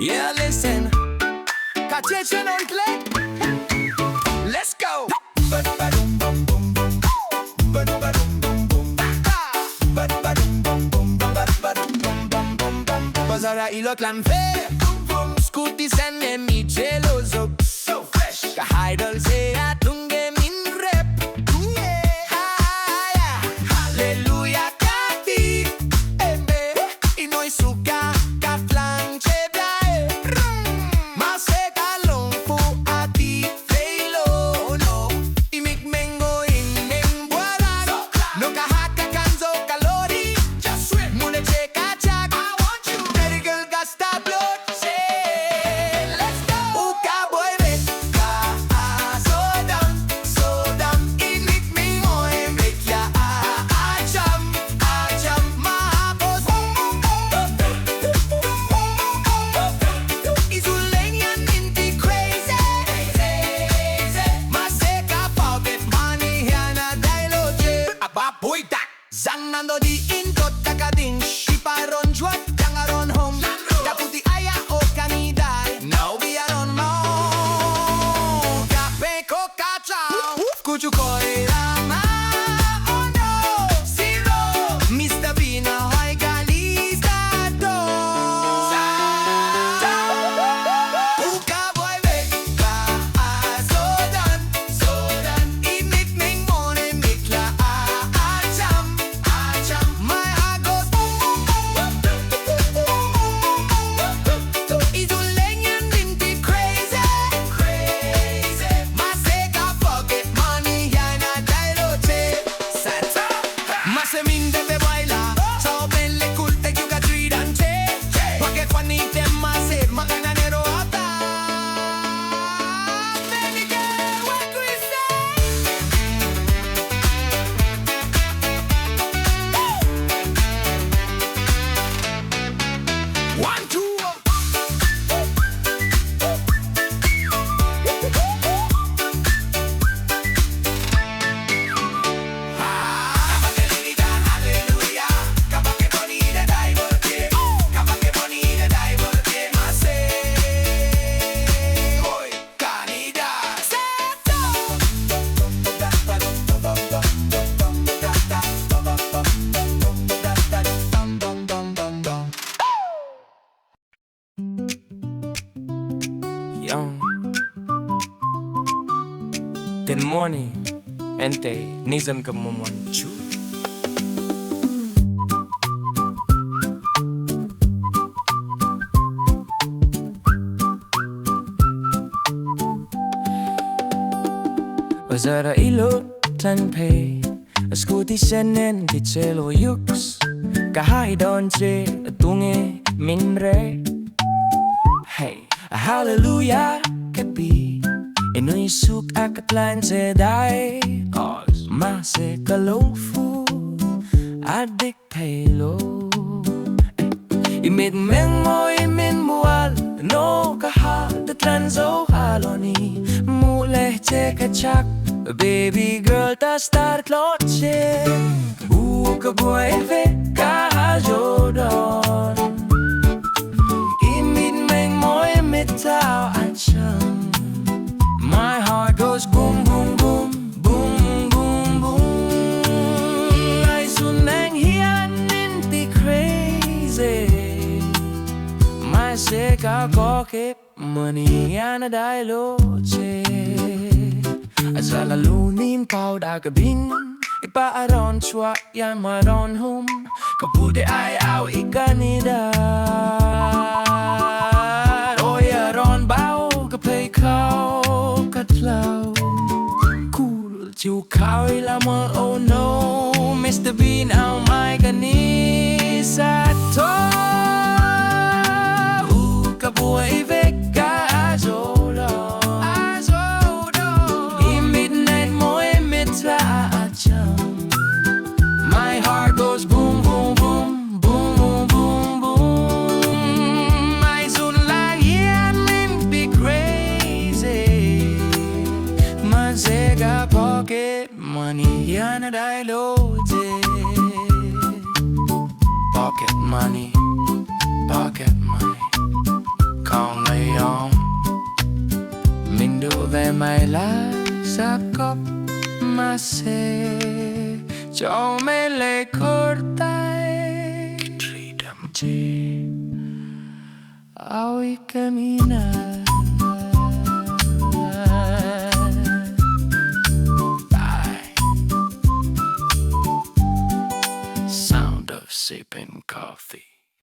Yeah, listen. Attention on click. Let's go. Bazar y lo tlanchhe. Scooty sende mi chelo zuks. So fresh. Idol sea tunge min rep. Aiah. Halleluiah kati. Y no suka ka tlanchhe daih. Mahse lungphu ati phei no. Y mitmeng bual. No kahaka kanzo kalori. Just swim. Hmuh chak. Zanando di indot takading Shipa rawn juat yang rawn home. Daputi aiah o Ni Dar. Now we are on mo. Kape ko kachao. Kuchu koi rama. Oh no. Zero. Mr. Bina hoy galista do. Uka boy veka. Sodan. Mitmeng mitthla. Cham. My heart goes boom boom boom. Zunleng crazy. Mahse pocket money hian Mahse de baila. So belle kulte yuga tlanchhe. Pocket funny them Mahse makananero ata. Baby girl, what we say? 1, 2. Ni Dar, Halleluiah. Kapag poni de daih porque. Kapag poni de daih porque. Mahse. Hoy, Ni Dar. Young. Good morning, ente nizam kamumanchu. Bazar ilo tlanchhe. Scooty senen ki chelo zuks. Tlanchhe tunge min re. Hey, Halleluiah kapi. Inui suk ak tlanchhe daih. Mahse lungphu adik pelo. Mitmeng mawiin bual. No kaha tlan zawk aloni. Hmuh chak. Baby girl ta start thlawt buai veka jodan. Mitmeng mitthla cham. My heart goes boom boom boom. Boom boom boom. I zunleng hian crazy. Mahse pocket money hian Zalalunin kawt agabing. Ipa rawn chua yan rawn hum. Kapude aiah Ni Dar. Oh yeah, rawn bao phei thlawt. Cool chiu khao lamor. Oh no, Mr. Bean ao mai kanisa to. Buai veka jodan. My heart goes boom boom boom. Boom boom boom boom. My zunleng hian crazy. Mahse pocket money hian pocket money. mai la sa cop Mahse cho me le cortai tridam chhe awi camina